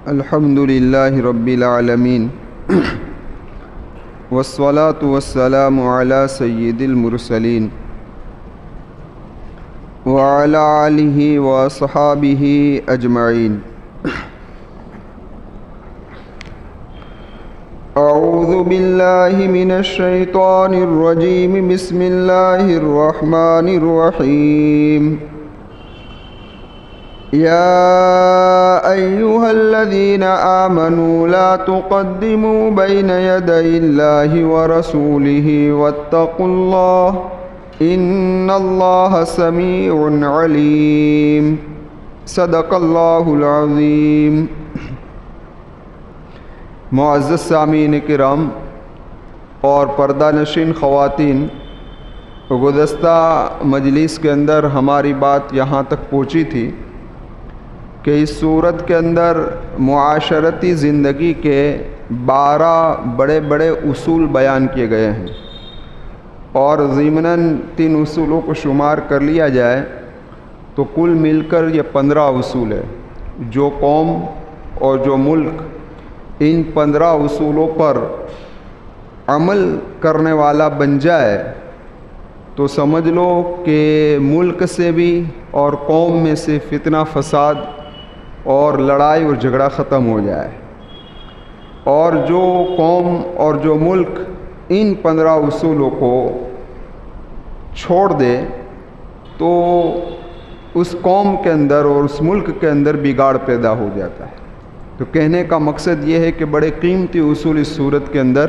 الحمد للہ رب العالمین والصلاة والسلام علی سید المرسلین وعلی آلہ واصحابہ اجمعین۔ اعوذ باللہ من الشیطان الرجیم، بسم اللہ الرحمن الرحیم۔ یا ایہا الذین آمنوا لا تقدموا بین یدی اللہ ورسولہ واتقوا اللہ ان اللہ سمیع علیم۔ صدق اللہ العظیم۔ معزز سامعین کرام اور پردہ نشین خواتین، گزشتہ مجلس کے اندر ہماری بات یہاں تک پہنچی تھی کہ اس صورت کے اندر معاشرتی زندگی کے 12 بڑے بڑے اصول بیان کیے گئے ہیں، اور ضمناً 3 اصولوں کو شمار کر لیا جائے تو کل مل کر یہ 15 اصول ہے۔ جو قوم اور جو ملک ان 15 اصولوں پر عمل کرنے والا بن جائے تو سمجھ لو کہ ملک سے بھی اور قوم میں سے فتنہ فساد اور لڑائی اور جھگڑا ختم ہو جائے۔ اور جو قوم اور جو ملک ان 15 اصولوں کو چھوڑ دے تو اس قوم کے اندر اور اس ملک کے اندر بگاڑ پیدا ہو جاتا ہے۔ تو کہنے کا مقصد یہ ہے کہ بڑے قیمتی اصول اس صورت کے اندر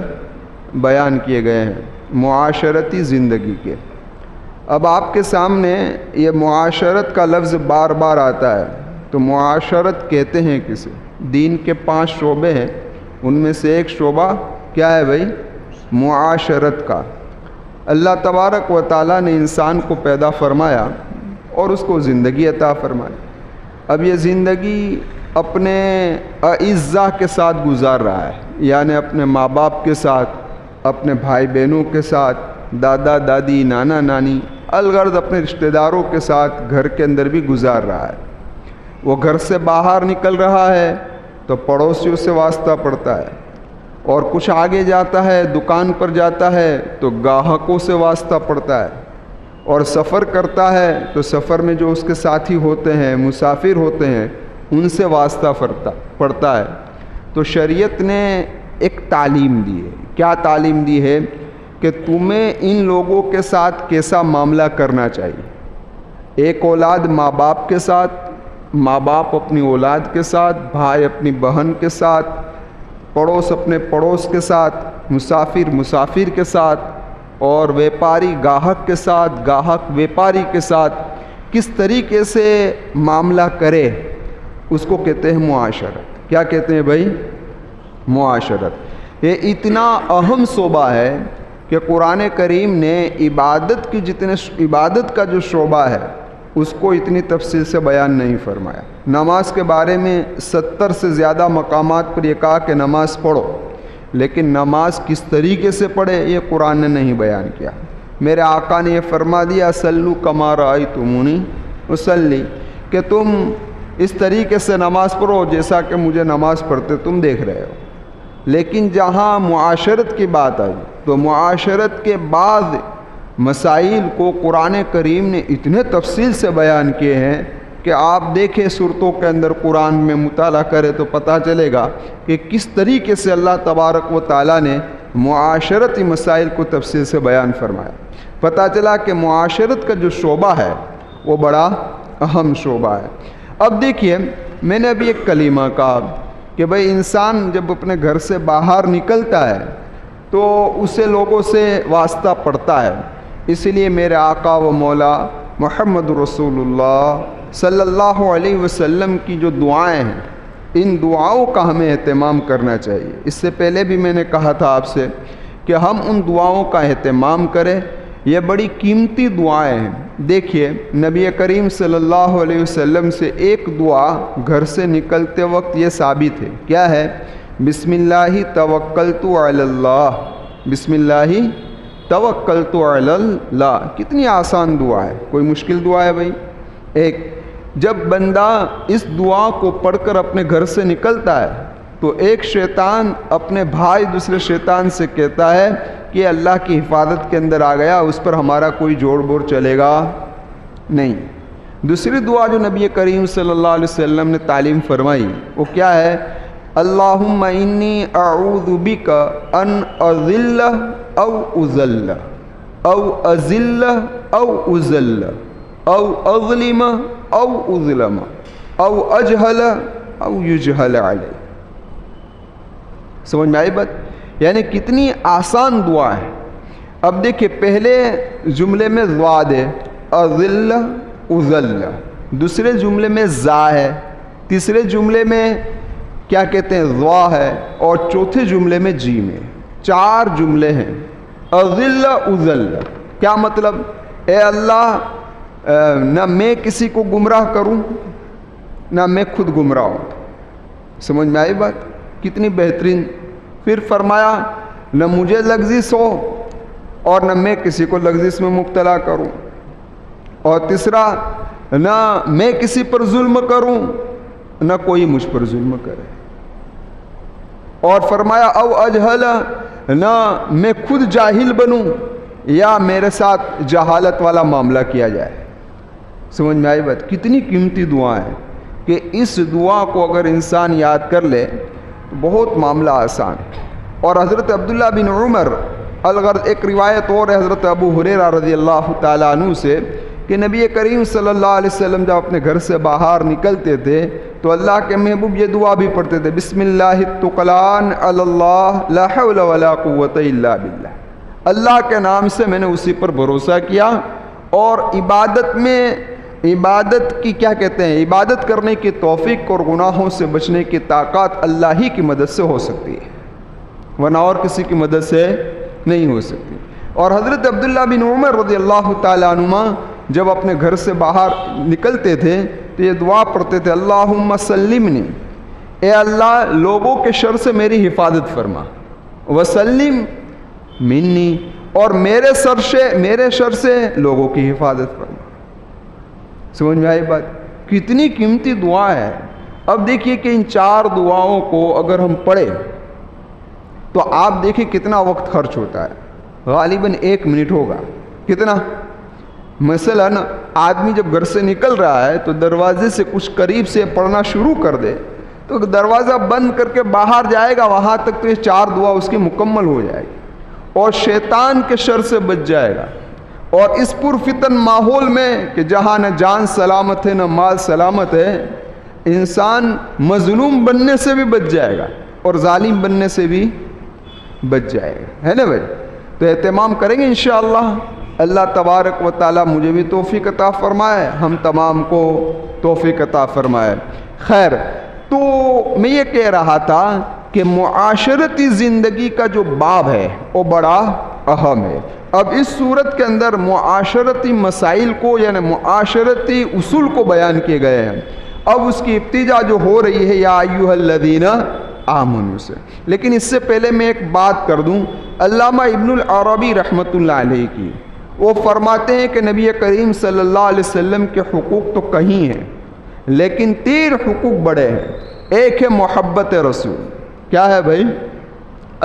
بیان کیے گئے ہیں معاشرتی زندگی کے۔ اب آپ کے سامنے یہ معاشرت کا لفظ بار بار آتا ہے، تو معاشرت کہتے ہیں کسے؟ دین کے 5 شعبے ہیں، ان میں سے ایک شعبہ کیا ہے بھائی؟ معاشرت کا۔ اللہ تبارک و تعالیٰ نے انسان کو پیدا فرمایا اور اس کو زندگی عطا فرمائی۔ اب یہ زندگی اپنے اعزاء کے ساتھ گزار رہا ہے، یعنی اپنے ماں باپ کے ساتھ، اپنے بھائی بہنوں کے ساتھ، دادا دادی، نانا نانی، الغرض اپنے رشتہ داروں کے ساتھ گھر کے اندر بھی گزار رہا ہے۔ وہ گھر سے باہر نکل رہا ہے تو پڑوسیوں سے واسطہ پڑتا ہے، اور کچھ آگے جاتا ہے، دکان پر جاتا ہے تو گاہکوں سے واسطہ پڑتا ہے، اور سفر کرتا ہے تو سفر میں جو اس کے ساتھی ہوتے ہیں، مسافر ہوتے ہیں، ان سے واسطہ پڑتا ہے۔ تو شریعت نے ایک تعلیم دی ہے۔ کیا تعلیم دی ہے؟ کہ تمہیں ان لوگوں کے ساتھ کیسا معاملہ کرنا چاہیے۔ ایک اولاد ماں باپ کے ساتھ، ماں باپ اپنی اولاد کے ساتھ، بھائی اپنی بہن کے ساتھ، پڑوس اپنے پڑوس کے ساتھ، مسافر مسافر کے ساتھ، اور ویپاری گاہک کے ساتھ، گاہک ویپاری کے ساتھ کس طریقے سے معاملہ کرے، اس کو کہتے ہیں معاشرت۔ کیا کہتے ہیں بھائی؟ معاشرت۔ یہ اتنا اہم شعبہ ہے کہ قرآن کریم نے عبادت کا جو شعبہ ہے اس کو اتنی تفصیل سے بیان نہیں فرمایا۔ نماز کے بارے میں 70 سے زیادہ مقامات پر یہ کہا کہ نماز پڑھو، لیکن نماز کس طریقے سے پڑھے یہ قرآن نے نہیں بیان کیا۔ میرے آقا نے یہ فرما دیا صلو کما رأیتمونی اصلی، کہ تم اس طریقے سے نماز پڑھو جیسا کہ مجھے نماز پڑھتے تم دیکھ رہے ہو۔ لیکن جہاں معاشرت کی بات آئی تو معاشرت کے بعض مسائل کو قرآن کریم نے اتنے تفصیل سے بیان کیے ہیں کہ آپ دیکھیں صورتوں کے اندر قرآن میں مطالعہ کرے تو پتہ چلے گا کہ کس طریقے سے اللہ تبارک و تعالیٰ نے معاشرتی مسائل کو تفصیل سے بیان فرمایا۔ پتہ چلا کہ معاشرت کا جو شعبہ ہے وہ بڑا اہم شعبہ ہے۔ اب دیکھیے، میں نے ابھی ایک کلمہ کہا کہ بھئی انسان جب اپنے گھر سے باہر نکلتا ہے تو اسے لوگوں سے واسطہ پڑتا ہے۔ اس لیے میرے آقا و مولا محمد رسول اللہ صلی اللہ علیہ وسلم کی جو دعائیں ہیں، ان دعاؤں کا ہمیں اہتمام کرنا چاہیے۔ اس سے پہلے بھی میں نے کہا تھا آپ سے کہ ہم ان دعاؤں کا اہتمام کریں، یہ بڑی قیمتی دعائیں ہیں۔ دیکھیے، نبی کریم صلی اللہ علیہ وسلم سے ایک دعا گھر سے نکلتے وقت یہ ثابت ہے۔ کیا ہے؟ بسم اللہ توکلت علی اللہ، بسم اللہ توکلت علی اللہ۔ کتنی آسان دعا ہے، کوئی مشکل دعا ہے بھائی؟ ایک جب بندہ اس دعا کو پڑھ کر اپنے گھر سے نکلتا ہے تو ایک شیطان اپنے بھائی دوسرے شیطان سے کہتا ہے کہ اللہ کی حفاظت کے اندر آ گیا، اس پر ہمارا کوئی جوڑ بور چلے گا نہیں۔ دوسری دعا جو نبی کریم صلی اللہ علیہ وسلم نے تعلیم فرمائی وہ کیا ہے؟ اللہم انی اعوذ بک ان اذل او اذل او اذل او اذل او اظلم او اظلم او اجہل او یجہل علی۔ سمجھ میں آئی بات؟ یعنی کتنی آسان دعا ہے۔ اب دیکھیں پہلے جملے میں ضاد ہے، اذل اذل، دوسرے جملے میں زا ہے، تیسرے جملے میں کیا کہتے ہیں ضا ہے، اور چوتھے جملے میں جیم ہے۔ 4 جملے ہیں۔ اذل اذل کیا مطلب؟ اے اللہ نہ میں کسی کو گمراہ کروں نہ میں خود گمراہ ہوں۔ سمجھ میں آئی بات؟ کتنی بہترین۔ پھر فرمایا نہ مجھے لغزش ہو اور نہ میں کسی کو لغزش میں مبتلا کروں، اور تیسرا نہ میں کسی پر ظلم کروں نہ کوئی مجھ پر ظلم کرے، اور فرمایا او اجہل، نہ میں خود جاہل بنوں یا میرے ساتھ جہالت والا معاملہ کیا جائے۔ سمجھ میں آئی بات؟ کتنی قیمتی دعا ہے کہ اس دعا کو اگر انسان یاد کر لے تو بہت معاملہ آسان۔ اور حضرت عبداللہ بن عمر الغرض ایک روایت اور ہے حضرت ابو ہریرہ رضی اللہ تعالیٰ عنہ سے کہ نبی کریم صلی اللہ علیہ وسلم جب اپنے گھر سے باہر نکلتے تھے تو اللہ کے محبوب یہ دعا بھی پڑھتے تھے، بسم اللہ التقلان علی اللہ لا حول ولا قوت الا باللہ۔ اللہ کے نام سے میں نے اسی پر بھروسہ کیا، اور عبادت کی کیا کہتے ہیں، عبادت کرنے کی توفیق اور گناہوں سے بچنے کی طاقت اللہ ہی کی مدد سے ہو سکتی ہے، ورنہ اور کسی کی مدد سے نہیں ہو سکتی۔ اور حضرت عبداللہ بن عمر رضی اللہ تعالیٰ عنہما جب اپنے گھر سے باہر نکلتے تھے تو یہ دعا پڑھتے تھے، اللہم سلمنی، اے اللہ لوگوں کے شر سے میری حفاظت فرما، وسلم منی، اور میرے شر سے لوگوں کی حفاظت فرما۔ سمجھ میں آئی بات؟ کتنی قیمتی دعا ہے۔ اب دیکھیے کہ ان 4 دعاؤں کو اگر ہم پڑھیں تو آپ دیکھیں کتنا وقت خرچ ہوتا ہے، غالباً 1 منٹ ہوگا۔ کتنا؟ مثلاً آدمی جب گھر سے نکل رہا ہے تو دروازے سے کچھ قریب سے پڑھنا شروع کر دے تو دروازہ بند کر کے باہر جائے گا، وہاں تک تو یہ 4 دعا اس کی مکمل ہو جائے گی، اور شیطان کے شر سے بچ جائے گا۔ اور اس پرفتن ماحول میں کہ جہاں نہ جان سلامت ہے نہ مال سلامت ہے، انسان مظلوم بننے سے بھی بچ جائے گا اور ظالم بننے سے بھی بچ جائے گا، ہے نا بھائی؟ تو اہتمام کریں گے انشاءاللہ۔ اللہ تبارک و تعالی مجھے بھی توفیق عطا فرمائے، ہم تمام کو توفیق عطا فرمائے۔ خیر، تو میں یہ کہہ رہا تھا کہ معاشرتی زندگی کا جو باب ہے وہ بڑا اہم ہے۔ اب اس صورت کے اندر معاشرتی مسائل کو یعنی معاشرتی اصول کو بیان کیے گئے ہیں۔ اب اس کی ابتدا جو ہو رہی ہے یا ایھا الذین آمنوا سے، لیکن اس سے پہلے میں ایک بات کر دوں علامہ ابن العربی رحمۃ اللہ علیہ کی۔ وہ فرماتے ہیں کہ نبی کریم صلی اللہ علیہ وسلم کے حقوق تو کہیں ہیں لیکن 3 حقوق بڑے ہیں۔ ایک ہے محبت رسول۔ کیا ہے بھائی؟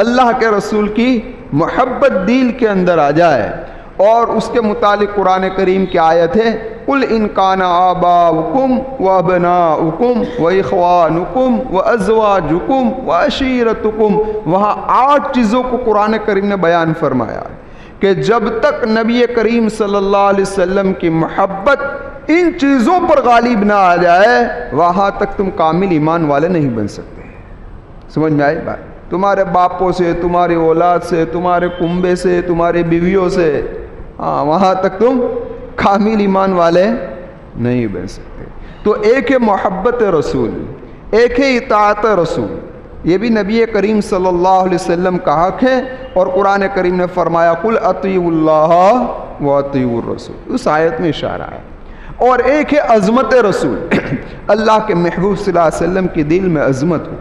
اللہ کے رسول کی محبت دل کے اندر آ جائے، اور اس کے متعلق قرآن کریم کی آیت ہے قُلْ إِنْ كَانَ آبَاؤُكُمْ وَأَبْنَاؤُكُمْ وَإِخْوَانُكُمْ وَأَزْوَاجُكُمْ وَعَشِيرَتُكُمْ۔ وہاں 8 چیزوں کو قرآن کریم نے بیان فرمایا کہ جب تک نبی کریم صلی اللہ علیہ وسلم کی محبت ان چیزوں پر غالب نہ آ جائے وہاں تک تم کامل ایمان والے نہیں بن سکتے۔ سمجھ میں آئی بات؟ تمہارے باپوں سے، تمہاری اولاد سے، تمہارے کنبے سے، تمہاری بیویوں سے، وہاں تک تم کامل ایمان والے نہیں بن سکتے۔ تو ایک ہے محبت رسول، ایک ہے اطاعت رسول، یہ بھی نبی کریم صلی اللہ علیہ وسلم کا حق ہے، اور قرآن کریم نے فرمایا قُلْ اطیعوا اللہ واطیعوا الرسول، اس آیت میں اشارہ ہے۔ اور ایک ہے عظمت رسول، اللہ کے محبوب صلی اللہ علیہ وسلم کے دل میں عظمت ہو،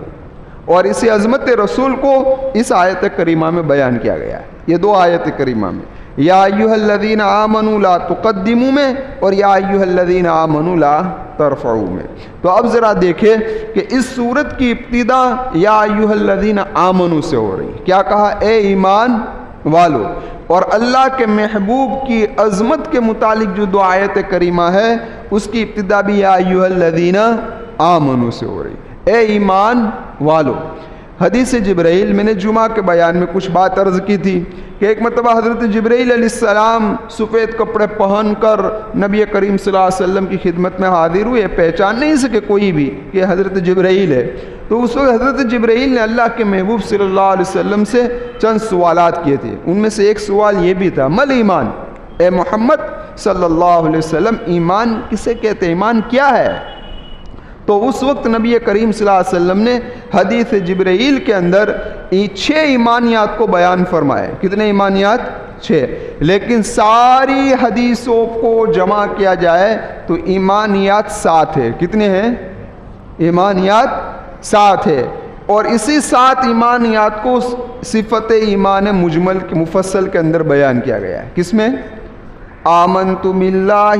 اور اسی عظمت رسول کو اس آیت کریمہ میں بیان کیا گیا ہے۔ یہ 2 آیت کریمہ میں، یا ایھا الذین آمنوا لا تقدموا میں، اور یا ایھا الذین آمنوا لا ترفعوا میں۔ تو اب ذرا دیکھیں کہ اس سورت کی ابتدا یا ایھا الذین آمنوا سے ہو رہی۔ کیا کہا؟ اے ایمان والو۔ اور اللہ کے محبوب کی عظمت کے متعلق جو دو آیت کریمہ ہے اس کی ابتدا بھی یا ایھا الذین آمنوا سے ہو رہی، اے ایمان والو۔ حدیث جبرائیل، میں نے جمعہ کے بیان میں کچھ بات عرض کی تھی کہ ایک مرتبہ حضرت جبرائیل علیہ السلام سفید کپڑے پہن کر نبی کریم صلی اللہ علیہ وسلم کی خدمت میں حاضر ہوئے، پہچان نہیں سکے کوئی بھی کہ حضرت جبرائیل ہے۔ تو اس وقت حضرت جبرائیل نے اللہ کے محبوب صلی اللہ علیہ وسلم سے چند سوالات کیے تھے۔ ان میں سے ایک سوال یہ بھی تھا، مل ایمان، اے محمد صلی اللہ علیہ وسلم ایمان کسے کہتے ہیں، ایمان کیا ہے؟ تو اس وقت نبی کریم صلی اللہ علیہ وسلم نے حدیث جبرائیل کے اندر 6 ایمانیات کو بیان فرمائے۔ کتنے ایمانیات؟ 6۔ لیکن ساری حدیثوں کو جمع کیا جائے تو ایمانیات 7 ہے۔ کتنے ہیں؟ ایمانیات 7 ہے۔ اور اسی 7 ایمانیات کو صفت ایمان مجمل کے مفصل کے اندر بیان کیا گیا ہے۔ کس میں؟ آمنت باللہ،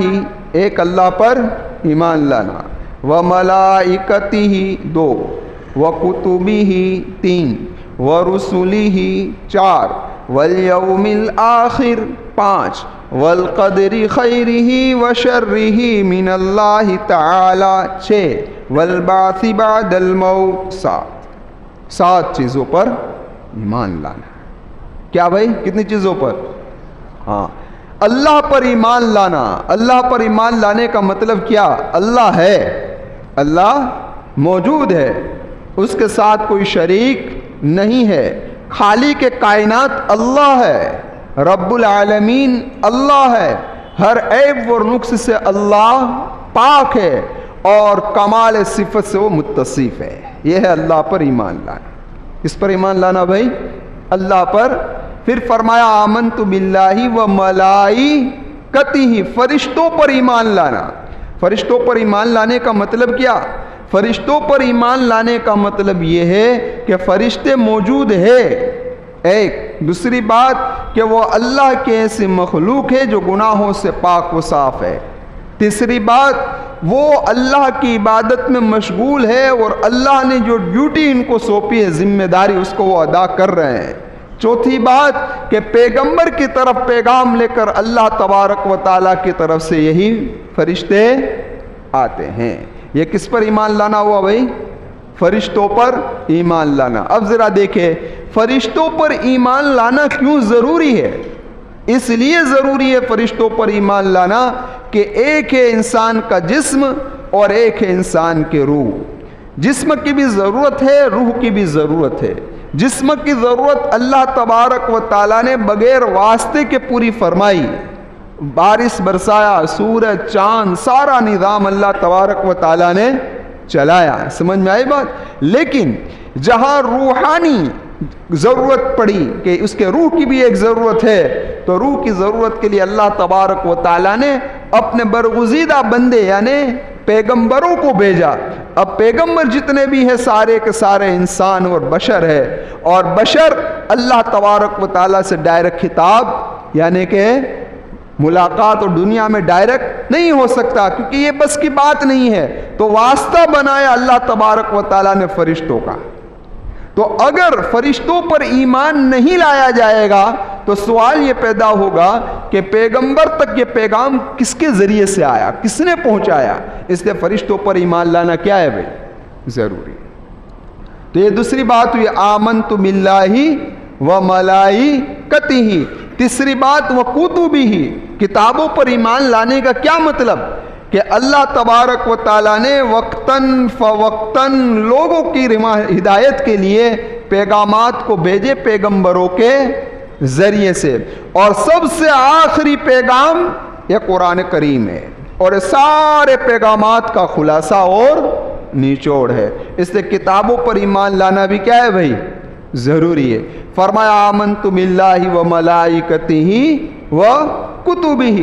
ایک اللہ پر ایمان لانا، وملائکتہ 2، وکتبہ 3، ورسلہ 4، والیوم الآخر 5، والقدر خیرہ وشرہ من اللہ تعالی 6، والبعث بعد الموت 7 چیزوں پر ایمان لانا۔ کیا بھائی؟ کتنی چیزوں پر؟ ہاں، اللہ پر ایمان لانا۔ اللہ پر ایمان لانے کا مطلب کیا؟ اللہ ہے، اللہ موجود ہے، اس کے ساتھ کوئی شریک نہیں ہے، خالق کائنات اللہ ہے، رب العالمین اللہ ہے، ہر عیب و نقص سے اللہ پاک ہے اور کمال صفت سے وہ متصف ہے۔ یہ ہے اللہ پر ایمان لانا۔ اس پر ایمان لانا بھائی؟ اللہ پر۔ پھر فرمایا آمنت باللہ و ملائکتہ، فرشتوں پر ایمان لانا۔ فرشتوں پر ایمان لانے کا مطلب کیا؟ فرشتوں پر ایمان لانے کا مطلب یہ ہے کہ فرشتے موجود ہے، ایک۔ دوسری بات کہ وہ اللہ کے ایسی مخلوق ہے جو گناہوں سے پاک و صاف ہے۔ تیسری بات وہ اللہ کی عبادت میں مشغول ہے اور اللہ نے جو ڈیوٹی ان کو سونپی ہے، ذمہ داری، اس کو وہ ادا کر رہے ہیں۔ چوتھی بات کہ پیغمبر کی طرف پیغام لے کر اللہ تبارک و تعالیٰ کی طرف سے یہی فرشتے آتے ہیں۔ یہ کس پر ایمان لانا ہوا بھائی؟ فرشتوں پر ایمان لانا۔ اب ذرا دیکھیں فرشتوں پر ایمان لانا کیوں ضروری ہے؟ اس لیے ضروری ہے فرشتوں پر ایمان لانا کہ ایک ہے انسان کا جسم اور ایک ہے انسان کے روح۔ جسم کی بھی ضرورت ہے، روح کی بھی ضرورت ہے۔ جسم کی ضرورت اللہ تبارک و تعالیٰ نے بغیر واسطے کے پوری فرمائی، بارش برسایا، سورج چاند، سارا نظام اللہ تبارک و تعالیٰ نے چلایا۔ سمجھ میں آئی بات؟ لیکن جہاں روحانی ضرورت پڑی کہ اس کے روح کی بھی ایک ضرورت ہے، تو روح کی ضرورت کے لیے اللہ تبارک و تعالیٰ نے اپنے برگزیدہ بندے یعنی پیغمبروں کو بھیجا۔ اب پیغمبر جتنے بھی ہیں سارے کے سارے انسان اور بشر ہے، اور بشر اللہ تبارک و تعالیٰ سے ڈائریکٹ خطاب یعنی کہ ملاقات اور دنیا میں ڈائریکٹ نہیں ہو سکتا، کیونکہ یہ بس کی بات نہیں ہے، تو واسطہ بنایا اللہ تبارک و تعالیٰ نے فرشتوں کا۔ تو اگر فرشتوں پر ایمان نہیں لایا جائے گا تو سوال یہ پیدا ہوگا کہ پیغمبر تک یہ پیغام کس کے ذریعے سے آیا، کس نے پہنچایا؟ اس لیے فرشتوں پر ایمان لانا کیا ہے بھائی؟ ضروری۔ تو یہ دوسری بات ہوئی آمنت باللہ و ملائکتہ۔ تیسری بات وکتبہ، کتابوں پر ایمان لانے کا کیا مطلب؟ کہ اللہ تبارک و تعالیٰ نے وقتاً فوقتاً لوگوں کی ہدایت کے لیے پیغامات کو بھیجے پیغمبروں کے ذریعے سے، اور سب سے آخری پیغام یہ قرآن کریم ہے، اور سارے پیغامات کا خلاصہ اور نچوڑ ہے۔ اس لیے کتابوں پر ایمان لانا بھی کیا ہے بھائی؟ ضروری ہے۔ فرمایا آمنت باللہ و ملائکتہ و کتبہ،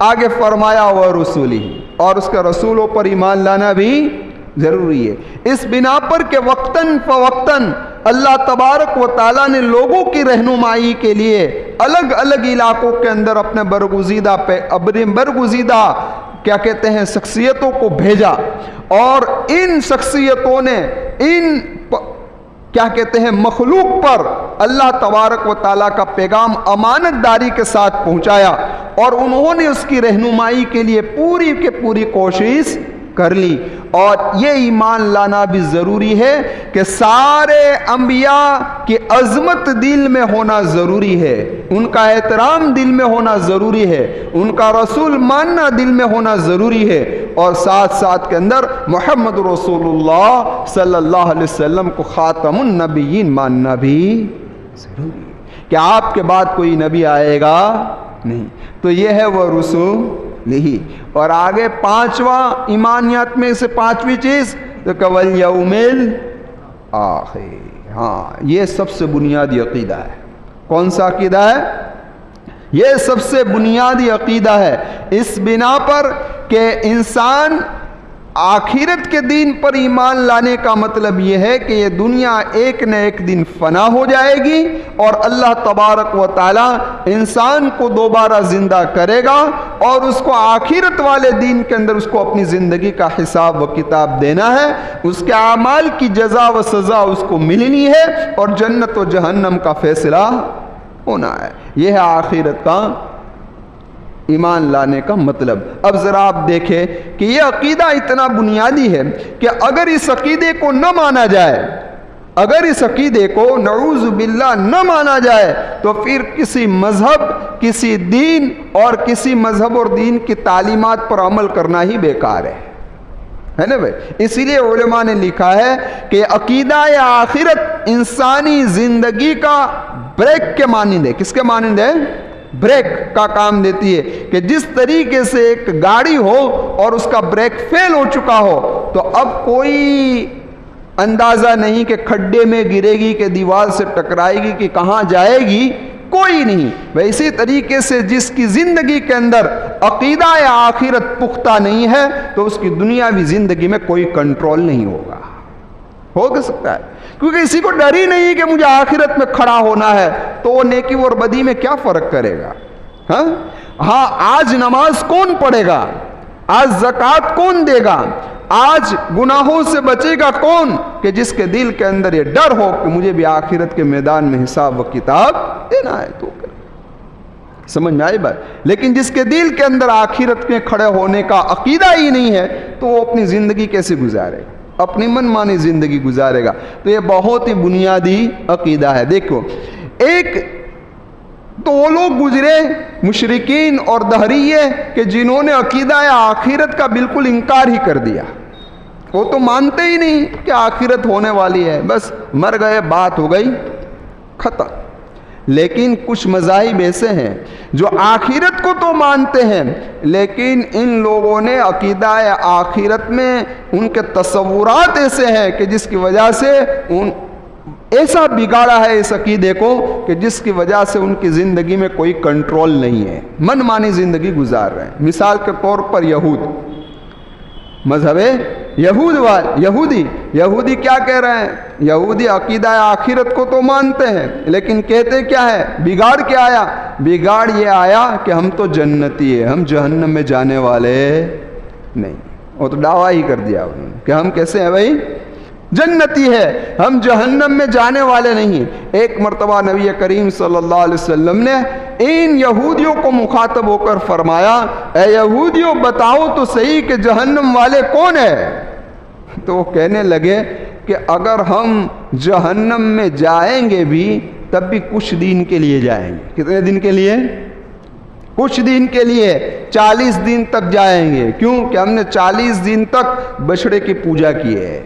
آگے فرمایا ورسلہ، اور اس کے رسولوں پر ایمان لانا بھی ضروری ہے۔ اس بنا پر کہ وقتاً فوقتاً اللہ تبارک و تعالیٰ نے لوگوں کی رہنمائی کے لیے الگ الگ علاقوں کے اندر اپنے برگزیدہ کیا کہتے ہیں شخصیتوں کو بھیجا، اور ان شخصیتوں نے ان کیا کہتے ہیں مخلوق پر اللہ تبارک و تعالیٰ کا پیغام امانت داری کے ساتھ پہنچایا، اور انہوں نے اس کی رہنمائی کے لیے پوری کے پوری کوشش کر لی۔ اور یہ ایمان لانا بھی ضروری ہے کہ سارے انبیاء کی عظمت دل میں ہونا ضروری ہے، ان کا احترام دل میں ہونا ضروری ہے، ان کا رسول ماننا دل میں ہونا ضروری ہے، اور ساتھ ساتھ کے اندر محمد رسول اللہ صلی اللہ علیہ وسلم کو خاتم النبیین ماننا بھی ضروری ہے کہ آپ کے بعد کوئی نبی آئے گا نہیں۔ تو یہ ہے وہ رسول نہیں۔ اور آگے پانچواں ایمانیات میں سے پانچویں چیز تو والیوم الآخر، ہاں یہ سب سے بنیادی عقیدہ ہے۔ کون سا عقیدہ ہے؟ یہ سب سے بنیادی عقیدہ ہے، اس بنا پر کہ انسان آخرت کے دین پر ایمان لانے کا مطلب یہ ہے کہ یہ دنیا ایک نہ ایک دن فنا ہو جائے گی، اور اللہ تبارک و تعالی انسان کو دوبارہ زندہ کرے گا، اور اس کو آخرت والے دین کے اندر اس کو اپنی زندگی کا حساب و کتاب دینا ہے، اس کے اعمال کی جزا و سزا اس کو ملنی ہے، اور جنت و جہنم کا فیصلہ ہونا ہے۔ یہ ہے آخرت کا ایمان لانے کا مطلب۔ اب ذرا آپ دیکھیں کہ یہ عقیدہ اتنا بنیادی ہے کہ اگر اس عقیدے کو نہ مانا جائے، اگر اس عقیدے کو نعوذ باللہ نہ مانا جائے، تو پھر کسی مذہب، کسی دین اور کسی مذہب اور دین کی تعلیمات پر عمل کرنا ہی بیکار ہے نا بھائی۔ اسی لیے علماء نے لکھا ہے کہ عقیدہ آخرت انسانی زندگی کا بریک کے مانند ہے۔ کس کے مانند ہے؟ بریک کا کام دیتی ہے، کہ جس طریقے سے ایک گاڑی ہو اور اس کا بریک فیل ہو چکا ہو، تو اب کوئی اندازہ نہیں کہ کھڈے میں گرے گی کہ دیوار سے ٹکرائے گی کہ کہاں جائے گی، کوئی نہیں۔ ویسے طریقے سے جس کی زندگی کے اندر عقیدہ آخرت پختہ نہیں ہے، تو اس کی دنیاوی زندگی میں کوئی کنٹرول نہیں ہوگا۔ ہو سکتا ہے کیونکہ اسی کو ڈر ہی نہیں کہ مجھے آخرت میں کھڑا ہونا ہے، تو نیکی اور بدی میں کیا فرق کرے گا؟ ہاں آج نماز کون پڑھے گا؟ آج زکوٰۃ کون دے گا؟ آج گناہوں سے بچے گا کون؟ کہ جس کے دل کے اندر یہ ڈر ہو کہ مجھے بھی آخرت کے میدان میں حساب و کتاب دینا ہے۔ تو سمجھ میں آئی بات؟ لیکن جس کے دل کے اندر آخرت میں کھڑے ہونے کا عقیدہ ہی نہیں ہے، تو وہ اپنی زندگی کیسے گزارے گا؟ اپنی من مانی زندگی گزارے گا۔ تو یہ بہت ہی بنیادی عقیدہ ہے۔ دیکھو، ایک تو وہ لوگ گزرے مشرکین اور دہریے کہ جنہوں نے عقیدہ آخرت کا بالکل انکار ہی کر دیا، وہ تو مانتے ہی نہیں کہ آخرت ہونے والی ہے، بس مر گئے، بات ہو گئی، ختم۔ لیکن کچھ مذاہب ایسے ہیں جو آخرت کو تو مانتے ہیں، لیکن ان لوگوں نے عقیدہ آخرت میں ان کے تصورات ایسے ہیں کہ جس کی وجہ سے ایسا بگاڑا ہے اس عقیدے کو کہ جس کی وجہ سے ان کی زندگی میں کوئی کنٹرول نہیں ہے، من مانی زندگی گزار رہے ہیں۔ مثال کے طور پر مذہب یہودی کیا کہہ رہے ہیں؟ یہودی عقیدہ آخرت کو تو مانتے ہیں، لیکن کہتے کیا ہے؟ بگاڑ کیا آیا؟ بگاڑ یہ آیا کہ ہم تو جنتی ہے، ہم جہنم میں جانے والے نہیں۔ وہ تو دعویٰ ہی کر دیا انہوں نے کہ ہم کیسے ہیں بھائی؟ جنتی ہے، ہم جہنم میں جانے والے نہیں۔ ایک مرتبہ نبی کریم صلی اللہ علیہ وسلم نے ان یہودیوں کو مخاطب ہو کر فرمایا، اے یہودیوں بتاؤ تو صحیح کہ جہنم والے کون ہیں؟ تو وہ کہنے لگے کہ اگر ہم جہنم میں جائیں گے بھی تب بھی کچھ دن کے لیے جائیں گے۔ کتنے دن کے لیے؟ کچھ دن کے لیے، 40 دن تک جائیں گے۔ کیوں؟ کہ ہم نے 40 دن تک بچڑے کی پوجا کی ہے،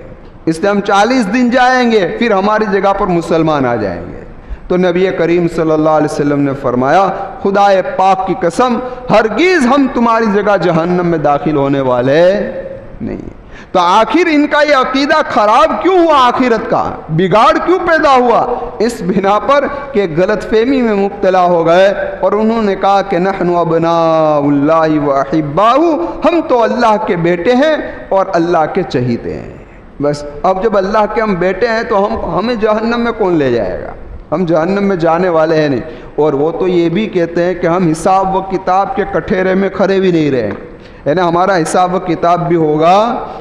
اس لیے ہم 40 دن جائیں گے، پھر ہماری جگہ پر مسلمان آ جائیں گے۔ تو نبی کریم صلی اللہ علیہ وسلم نے فرمایا، خدا پاک کی قسم ہرگز ہم تمہاری جگہ جہنم میں داخل ہونے والے نہیں۔ تو آخر ان کا یہ عقیدہ خراب کیوں ہوا؟ آخرت کا بگاڑ کیوں پیدا ہوا؟ اس بنا پر کہ غلط فہمی میں مبتلا ہو گئے، اور انہوں نے کہا کہ نحن ابناء اللہ واحباؤہ، ہم تو اللہ کے بیٹے ہیں اور اللہ کے چہیتے ہیں۔ بس اب جب اللہ کے ہم بیٹے ہیں تو ہمیں جہنم میں کون لے جائے گا؟ ہم جہنم میں جانے والے ہیں نہیں۔ اور وہ تو یہ بھی کہتے ہیں کہ ہم حساب و کتاب کے کٹہرے میں کھڑے بھی نہیں رہے، یعنی ہمارا حساب و کتاب بھی ہوگا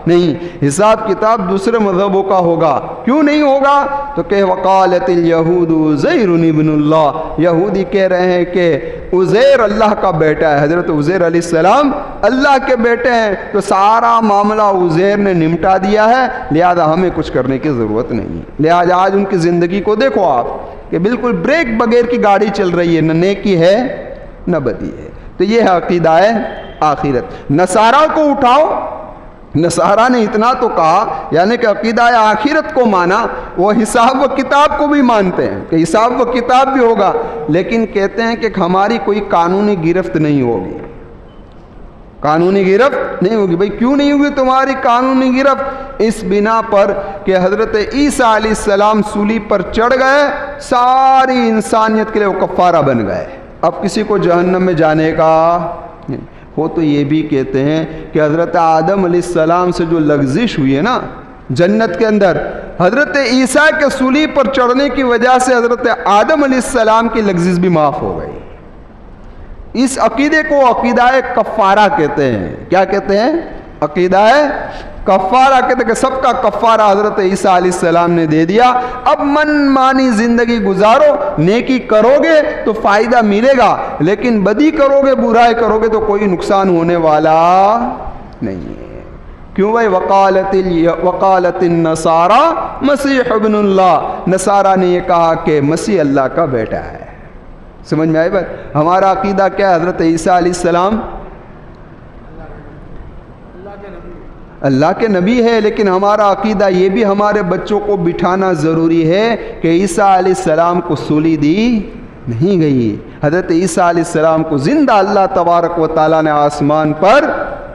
نہیں، حساب کتاب دوسرے مذہبوں کا ہوگا۔ کیوں نہیں ہوگا؟ تو کہ وقالت الیہود عزیر ابن اللہ، یہودی کہہ رہے ہیں کہ عزیر اللہ کا بیٹا ہے، حضرت عزیر علیہ السلام اللہ کے بیٹے ہیں، تو سارا معاملہ عزیر نے نمٹا دیا ہے، لہذا ہمیں کچھ کرنے کی ضرورت نہیں۔ لہذا آج ان کی زندگی کو دیکھو آپ کہ بالکل بریک بغیر کی گاڑی چل رہی ہے، نہ نیکی ہے نہ بدی ہے۔ تو یہ ہے عقیدہ آخرت۔ نصارہ کو اٹھاؤ، نصارہ نے اتنا تو کہا، یعنی کہ عقیدہ آخرت کو مانا، وہ حساب و کتاب کو بھی مانتے ہیں کہ حساب و کتاب بھی ہوگا، لیکن کہتے ہیں کہ ہماری کوئی قانونی گرفت نہیں ہوگی، قانونی گرفت نہیں ہوگی۔ بھئی کیوں نہیں ہوگی تمہاری قانونی گرفت؟ اس بنا پر کہ حضرت عیسیٰ علیہ السلام سولی پر چڑھ گئے، ساری انسانیت کے لیے وہ کفارہ بن گئے، اب کسی کو جہنم میں جانے کا نہیں۔ وہ تو یہ بھی کہتے ہیں کہ حضرت آدم علیہ السلام سے جو لغزش ہوئی ہے نا جنت کے اندر، حضرت عیسیٰ کے سولی پر چڑھنے کی وجہ سے حضرت آدم علیہ السلام کی لغزش بھی معاف ہو گئی۔ اس عقیدے کو عقیدہ کفارہ کہتے ہیں۔ کیا کہتے ہیں؟ عقیدہ کفارہ کہتے ہیں کہ سب کا کفارہ حضرت عیسیٰ علیہ السلام نے دے دیا، اب من مانی زندگی گزارو، نیکی کرو گے تو فائدہ ملے گا، لیکن بدی کرو گے، برائی کرو گے تو کوئی نقصان ہونے والا نہیں ہے۔ کیوں بھائی؟ وقالت النصارى مسیح ابن اللہ، نصارہ نے یہ کہا کہ مسیح اللہ کا بیٹا ہے۔ سمجھ میں آئی بات؟ ہمارا عقیدہ کیا ہے؟ حضرت عیسیٰ علیہ السلام اللہ کے نبی ہے، لیکن ہمارا عقیدہ یہ بھی ہمارے بچوں کو بٹھانا ضروری ہے کہ عیسیٰ علیہ السلام کو سولی دی نہیں گئی، حضرت عیسیٰ علیہ السلام کو زندہ اللہ تبارک و تعالیٰ نے آسمان پر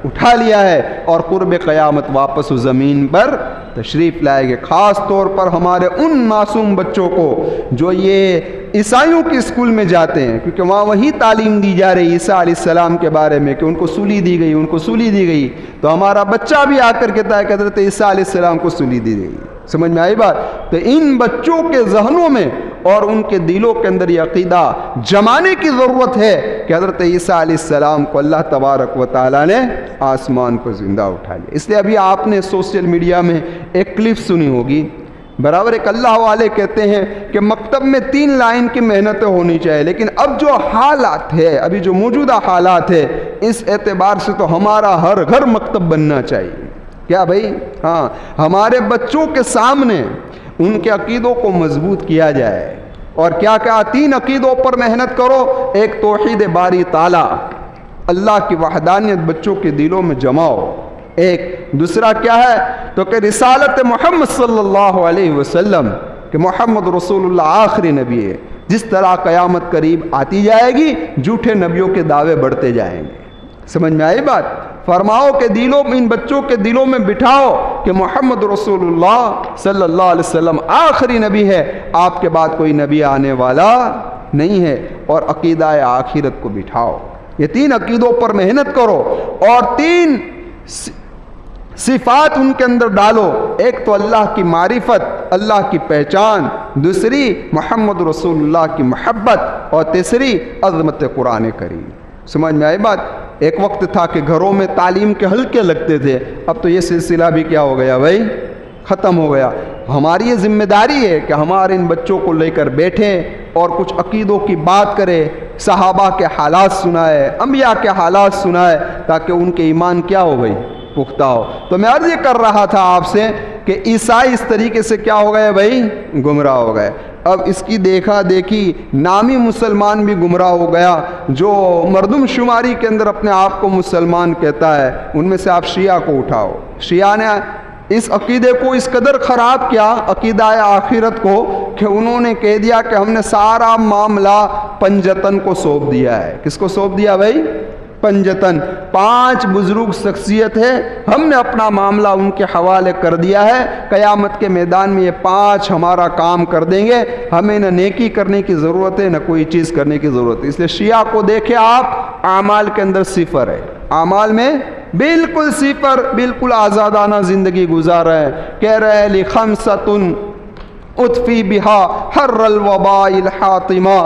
اٹھا لیا ہے اور قرب قیامت واپس زمین پر تشریف لائے گے۔ خاص طور پر ہمارے ان معصوم بچوں کو جو یہ عیسائیوں کے اسکول میں جاتے ہیں، کیونکہ وہاں وہی تعلیم دی جا رہی عیسیٰ علیہ السلام کے بارے میں کہ ان کو سولی دی گئی، ان کو سولی دی گئی، تو ہمارا بچہ بھی آ کر کہتا ہے کہ حضرت عیسیٰ علیہ السلام کو سولی دی گئی۔ سمجھ میں آئی بات؟ تو ان بچوں کے ذہنوں میں اور ان کے دلوں کے اندر یہ عقیدہ جمانے کی ضرورت ہے کہ حضرت عیسیٰ علیہ السلام کو اللہ تبارک و تعالیٰ نے آسمان کو زندہ اٹھا لیا۔ اس لیے ابھی آپ نے سوشل میڈیا میں ایک کلپ سنی ہوگی، برابر ایک اللہ والے کہتے ہیں کہ مکتب میں 3 لائن کی محنتیں ہونی چاہیے، لیکن اب جو حالات ہے، ابھی جو موجودہ حالات ہے، اس اعتبار سے تو ہمارا ہر گھر مکتب بننا چاہیے۔ کیا بھائی؟ ہاں، ہمارے بچوں کے سامنے ان کے عقیدوں کو مضبوط کیا جائے، اور کیا کہا؟ 3 عقیدوں پر محنت کرو۔ ایک توحید باری تعالیٰ، اللہ کی وحدانیت بچوں کے دلوں میں جماؤ۔ ایک دوسرا کیا ہے؟ تو کہ رسالت محمد صلی اللہ علیہ وسلم، کہ محمد رسول اللہ آخری نبی ہے۔ جس طرح قیامت قریب آتی جائے گی، جھوٹے نبیوں کے دعوے بڑھتے جائیں گے۔ سمجھ میں آئی بات؟ فرماؤ کہ دلوں میں، ان بچوں کے دلوں میں بٹھاؤ کہ محمد رسول اللہ صلی اللہ علیہ وسلم آخری نبی ہے، آپ کے بعد کوئی نبی آنے والا نہیں ہے، اور عقیدہ آخرت کو بٹھاؤ۔ یہ 3 عقیدوں پر محنت کرو، اور 3 صفات ان کے اندر ڈالو۔ ایک تو اللہ کی معرفت، اللہ کی پہچان، دوسری محمد رسول اللہ کی محبت، اور تیسری عظمت قرآن کریم۔ سمجھ میں آئی بات؟ ایک وقت تھا کہ گھروں میں تعلیم کے حلقے لگتے تھے، اب تو یہ سلسلہ بھی کیا ہو گیا بھائی؟ ختم ہو گیا۔ ہماری یہ ذمہ داری ہے کہ ہمارے ان بچوں کو لے کر بیٹھیں اور کچھ عقیدوں کی بات کریں، صحابہ کے حالات سنائے، انبیاء کے حالات سنائے، تاکہ ان کے ایمان کیا ہو گئی؟ پختہ ہو۔ تو میں عرض یہ کر رہا تھا آپ سے کہ عیسائی اس طریقے سے کیا ہو گئے بھائی؟ گمراہ ہو گئے۔ اب اس کی دیکھا دیکھی نامی مسلمان بھی گمراہ ہو گیا، جو مردم شماری کے اندر اپنے آپ کو مسلمان کہتا ہے، ان میں سے آپ شیعہ کو اٹھاؤ۔ شیعہ نے اس عقیدے کو اس قدر خراب کیا، عقیدہ آخرت کو، کہ انہوں نے کہہ دیا کہ ہم نے سارا معاملہ پنجتن کو سونپ دیا ہے۔ کس کو سونپ دیا بھائی؟ پنجتن، 5 بزرگ شخصیت ہے، ہم نے اپنا معاملہ ان کے حوالے کر دیا ہے، قیامت کے میدان میں یہ 5 ہمارا کام کر دیں گے، ہمیں نہ نیکی کرنے کی ضرورت ہے نہ کوئی چیز کرنے کی ضرورت ہے۔ اس لیے شیعہ کو دیکھیں آپ، اعمال کے اندر صفر ہے، اعمال میں بالکل صفر، بالکل آزادانہ زندگی گزار رہے ہیں۔ کہہ رہے ہیں لِخَمْسَةٌ اطفی بہا حر الوباء الحاطمہ،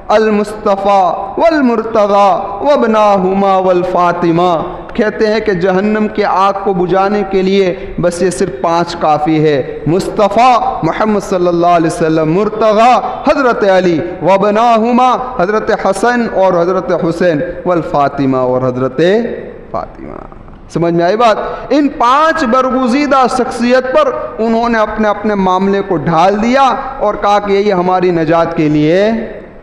المصطفیٰ والمرتضیٰ وابناہما والفاطمہ. کہتے ہیں کہ جہنم کے آگ کو بجھانے کے لیے بس یہ صرف 5 کافی ہے. مصطفیٰ محمد صلی اللہ علیہ وسلم، مرتضیٰ حضرت علی، وابناہما حضرت حسن اور حضرت حسین، والفاطمہ اور حضرت فاطمہ. سمجھ میں آئی بات؟ ان 5 برگزیدہ شخصیت پر انہوں نے اپنے اپنے معاملے کو ڈھال دیا اور کہا کہ یہی ہماری نجات کے لیے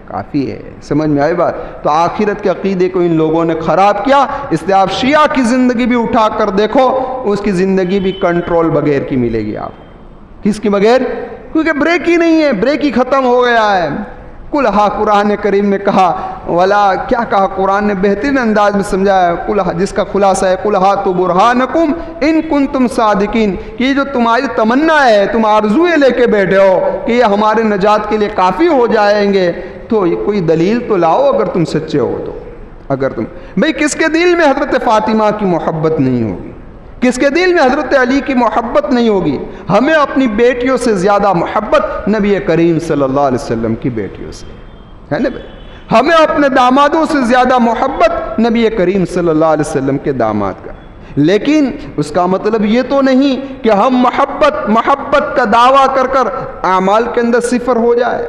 کافی ہے. سمجھ میں آئی بات؟ تو آخرت کے عقیدے کو ان لوگوں نے خراب کیا. اس لیے آپ شیعہ کی زندگی بھی اٹھا کر دیکھو، اس کی زندگی بھی کنٹرول بغیر کی ملے گی آپ. کس کی بغیر؟ کیونکہ بریک ہی نہیں ہے، بریک ہی ختم ہو گیا ہے. کلہا قرآن کریم نے کہا، ولا کیا کہا قرآن نے بہترین انداز میں سمجھایا، کلہا جس کا خلاصہ ہے کلہا تو برہانکم ان کنتم صادقین. کہ یہ جو تمہاری تمنا ہے، تم آرزویں لے کے بیٹھے ہو کہ یہ ہمارے نجات کے لیے کافی ہو جائیں گے، تو یہ کوئی دلیل تو لاؤ اگر تم سچے ہو تو. اگر تم بھئی کس کے دل میں حضرت فاطمہ کی محبت نہیں ہوگی؟ کس کے دل میں حضرت علی کی محبت نہیں ہوگی؟ ہمیں اپنی بیٹیوں سے زیادہ محبت نبی کریم صلی اللہ علیہ وسلم کی بیٹیوں سے ہے نا بھائی. ہمیں اپنے دامادوں سے زیادہ محبت نبی کریم صلی اللہ علیہ وسلم کے داماد کا. لیکن اس کا مطلب یہ تو نہیں کہ ہم محبت کا دعویٰ کر کر اعمال کے اندر صفر ہو جائے.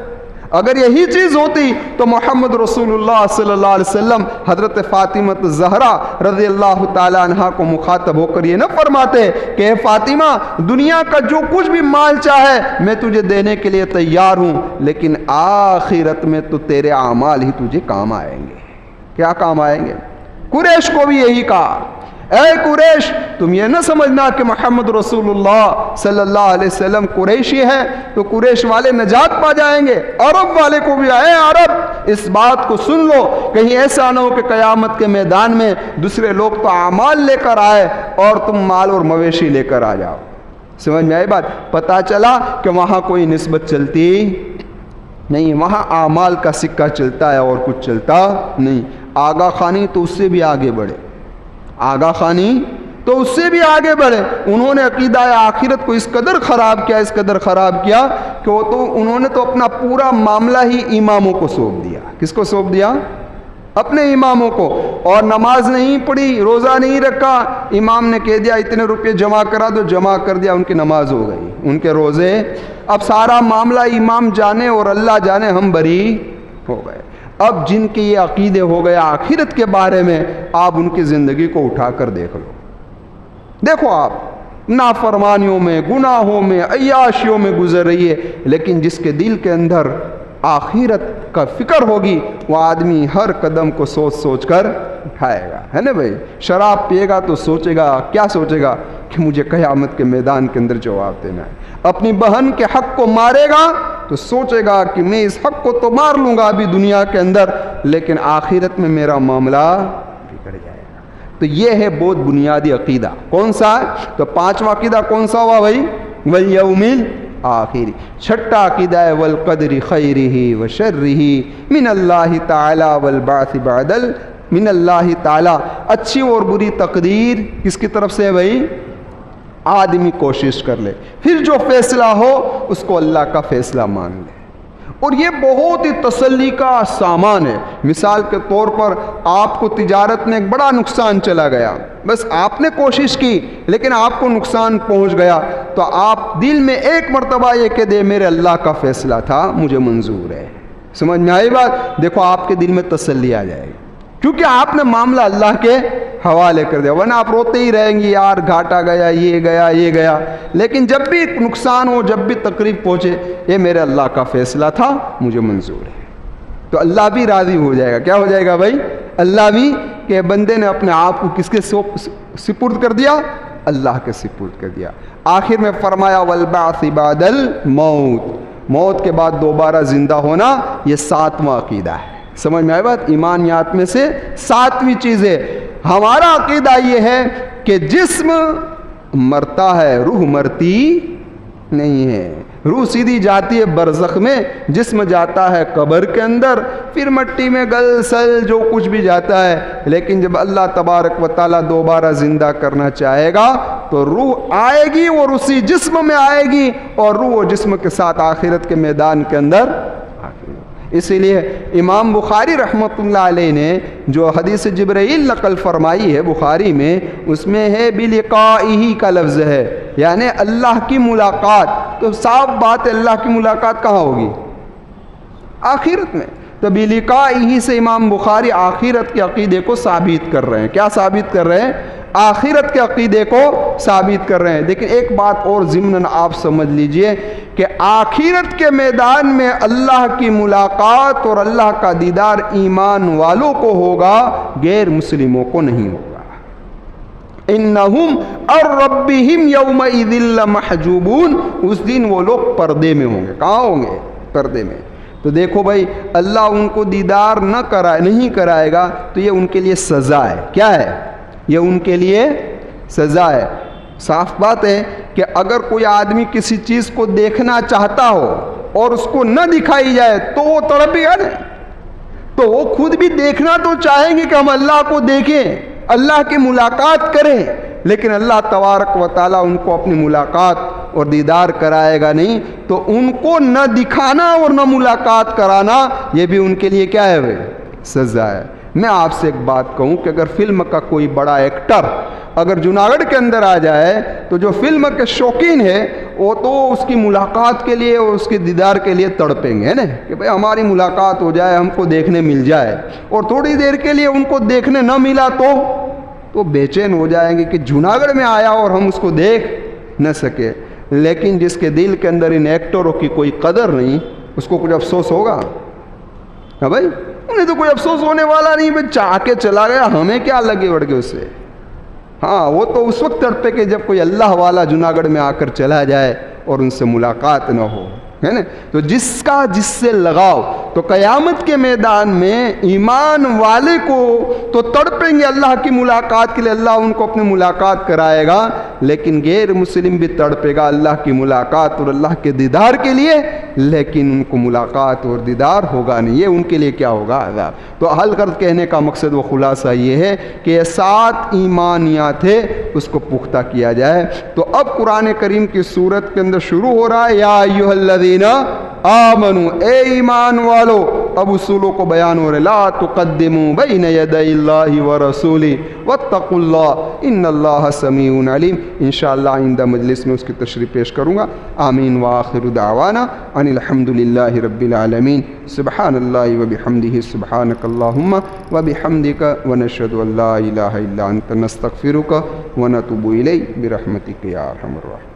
اگر یہی چیز ہوتی تو محمد رسول اللہ صلی اللہ علیہ وسلم حضرت فاطمہ الزہرا رضی اللہ تعالی عنہا کو مخاطب ہو کر یہ نہ فرماتے کہ اے فاطمہ، دنیا کا جو کچھ بھی مال چاہے میں تجھے دینے کے لیے تیار ہوں، لیکن آخرت میں تو تیرے اعمال ہی تجھے کام آئیں گے. کیا کام آئیں گے؟ قریش کو بھی یہی کہا، اے قریش، تم یہ نہ سمجھنا کہ محمد رسول اللہ صلی اللہ علیہ وسلم قریشی ہے تو قریش والے نجات پا جائیں گے. عرب والے کو بھی، اے عرب، اس بات کو سن لو، کہیں ایسا نہ ہو کہ قیامت کے میدان میں دوسرے لوگ تو اعمال لے کر آئے اور تم مال اور مویشی لے کر آ جاؤ. سمجھ میں آئی بات؟ پتہ چلا کہ وہاں کوئی نسبت چلتی نہیں، وہاں اعمال کا سکہ چلتا ہے اور کچھ چلتا نہیں. آغا خانی تو اس سے بھی آگے بڑھے، آغا خانی تو اس سے بھی آگے بڑھے. انہوں نے عقیدہ آخرت کو اس قدر خراب کیا کہ وہ تو انہوں نے تو اپنا پورا معاملہ ہی اماموں کو سونپ دیا. کس کو سونپ دیا؟ اپنے اماموں کو. اور نماز نہیں پڑھی، روزہ نہیں رکھا، امام نے کہہ دیا اتنے روپے جمع کرا دو، جمع کر دیا، ان کی نماز ہو گئی، ان کے روزے. اب سارا معاملہ امام جانے اور اللہ جانے، ہم بری ہو گئے. اب جن کے یہ عقیدے ہو گیا آخرت کے بارے میں، آپ ان کی زندگی کو اٹھا کر دیکھ لو. دیکھو آپ نافرمانیوں میں، گناہوں میں، عیاشیوں میں گزر رہی ہے، لیکن جس کے دل کے اندر آخرت کا فکر ہوگی وہ آدمی ہر قدم کو سوچ سوچ کر اٹھائے گا. ہے نا بھائی؟ شراب پیے گا تو سوچے گا، کیا سوچے گا؟ کہ مجھے قیامت کے میدان کے اندر جواب دینا ہے. اپنی بہن کے حق کو مارے گا تو سوچے گا کہ میں اس حق کو تو مار لوں گا ابھی دنیا کے اندر، لیکن آخرت میں میرا معاملہ بگڑ جائے گا. تو یہ ہے بہت بنیادی عقیدہ. کون سا ہے؟ تو 5واں عقیدہ کون سا ہوا بھائی؟ والیوم الآخر. چھٹا عقیدہ ہے والقدر خیرہ وشرہ من اللہ تعالی والبعث بعد من اللہ تعالی. اچھی اور بری تقدیر کس کی طرف سے ہے بھائی؟ آدمی کوشش کر لے، پھر جو فیصلہ ہو اس کو اللہ کا فیصلہ مان لے. اور یہ بہت ہی تسلی کا سامان ہے. مثال کے طور پر آپ کو تجارت میں ایک بڑا نقصان چلا گیا، بس آپ نے کوشش کی لیکن آپ کو نقصان پہنچ گیا، تو آپ دل میں ایک مرتبہ یہ کہہ دے میرے اللہ کا فیصلہ تھا، مجھے منظور ہے. سمجھ میں آئی بات؟ دیکھو آپ کے دل میں تسلی آ جائے گی، کیونکہ آپ نے معاملہ اللہ کے حوالے کر دیا. ورنہ آپ روتے ہی رہیں گے، یار گھاٹا گیا، یہ گیا، یہ گیا. لیکن جب بھی نقصان ہو، جب بھی تکلیف پہنچے، یہ میرے اللہ کا فیصلہ تھا، مجھے منظور ہے، تو اللہ بھی راضی ہو جائے گا. کیا ہو جائے گا بھائی؟ اللہ بھی، کہ بندے نے اپنے آپ کو کس کے سپرد کر دیا؟ اللہ کے سپرد کر دیا. آخر میں فرمایا والبعث بعد الموت. موت کے بعد دوبارہ زندہ ہونا، یہ 7واں عقیدہ ہے. سمجھ میں آئی بات؟ ایمانیات میں سے 7ویں چیز ہے. ہمارا عقیدہ یہ ہے کہ جسم مرتا ہے، روح مرتی نہیں ہے. روح سیدھی جاتی ہے برزخ میں، جسم جاتا ہے قبر کے اندر، پھر مٹی میں گل سل جو کچھ بھی جاتا ہے. لیکن جب اللہ تبارک و تعالیٰ دوبارہ زندہ کرنا چاہے گا تو روح آئے گی اور اسی جسم میں آئے گی، اور روح و جسم کے ساتھ آخرت کے میدان کے اندر. اسی لیے امام بخاری رحمۃ اللہ علیہ نے جو حدیث جبرائیل نقل فرمائی ہے بخاری میں، اس میں ہے بلقائہ کا لفظ ہے، یعنی اللہ کی ملاقات۔ تو صاف بات ہے اللہ کی ملاقات کہاں ہوگی؟ آخرت میں۔ تو بلقائہ سے امام بخاری آخرت کے عقیدے کو ثابت کر رہے ہیں۔ کیا ثابت کر رہے ہیں؟ آخرت کے عقیدے کو ثابت کر رہے ہیں۔ لیکن ایک بات اور ضمناً آپ سمجھ لیجئے کہ آخرت کے میدان میں اللہ کی ملاقات اور اللہ کا دیدار ایمان والوں کو ہوگا، غیر مسلموں کو نہیں ہوگا۔ انہم عن ربہم یومئذ لمحجوبون، اس دن وہ لوگ پردے میں ہوں گے۔ کہاں ہوں گے؟ پردے میں۔ تو دیکھو بھائی، اللہ ان کو دیدار نہیں کرائے گا تو یہ ان کے لیے سزا ہے۔ کیا ہے؟ یہ ان کے لیے سزا ہے۔ صاف بات ہے کہ اگر کوئی آدمی کسی چیز کو دیکھنا چاہتا ہو اور اس کو نہ دکھائی جائے تو وہ تڑپے گا نا، تو وہ خود بھی دیکھنا تو چاہیں گے کہ ہم اللہ کو دیکھیں، اللہ کی ملاقات کریں، لیکن اللہ تبارک و تعالیٰ ان کو اپنی ملاقات اور دیدار کرائے گا نہیں، تو ان کو نہ دکھانا اور نہ ملاقات کرانا یہ بھی ان کے لیے کیا ہے؟ سزا ہے۔ میں آپ سے ایک بات کہوں کہ اگر فلم کا کوئی بڑا ایکٹر اگر جوناگڑھ کے اندر آ جائے تو جو فلم کے شوقین ہے وہ تو اس کی ملاقات کے لیے اور اس کے دیدار کے لیے تڑپیں گے نا، کہ بھئی ہماری ملاقات ہو جائے، ہم کو دیکھنے مل جائے، اور تھوڑی دیر کے لیے ان کو دیکھنے نہ ملا تو بے چین ہو جائیں گے کہ جوناگڑھ میں آیا اور ہم اس کو دیکھ نہ سکے۔ لیکن جس کے دل کے اندر ان ایکٹروں کی کوئی قدر نہیں، اس کو کچھ افسوس ہوگا؟ ہاں بھائی، انہیں تو کوئی افسوس ہونے والا نہیں، بھائی چاہ کے چلا گیا، ہمیں کیا لگے بڑھ کے اس سے۔ ہاں، وہ تو اس وقت تڑپے کہ جب کوئی اللہ والا جوناگڑھ میں آ کر چلا جائے اور ان سے ملاقات نہ ہو، ہے نا۔ تو جس سے لگاؤ، تو قیامت کے میدان میں ایمان والے کو تو تڑپیں گے اللہ کی ملاقات کے لیے، اللہ ان کو اپنی ملاقات کرائے گا، لیکن غیر مسلم بھی تڑپے گا اللہ کی ملاقات اور اللہ کے دیدار کے لیے، لیکن ان کو ملاقات اور دیدار ہوگا نہیں، یہ ان کے لیے کیا ہوگا؟ عذاب۔ تو حلقت کہنے کا مقصد و خلاصہ یہ ہے کہ یہ 7 ایمانیات ہے، اس کو پختہ کیا جائے۔ تو اب قرآن کریم کی سورت کے اندر شروع ہو رہا ہے یا ایھا الذین آمنو، اے ایمان والو، اب اصولوں کو بیان ہو رہے، لا تقدموا بین یدی اللہ ورسولہ واتقوا اللہ ان اللہ سمیع علیم۔ انشاءاللہ آئندہ مجلس میں اس کی تشریح پیش کروں گا۔ آمین وآخر دعوانا ان الحمد للہ رب العالمین۔ سبحان اللہ وبحمدہ، سبحانک اللہم وبحمدک، ونشہد ان لا الہ الا انت، نستغفرک ونتوب الیک برحمتک یا ارحم الراحمین۔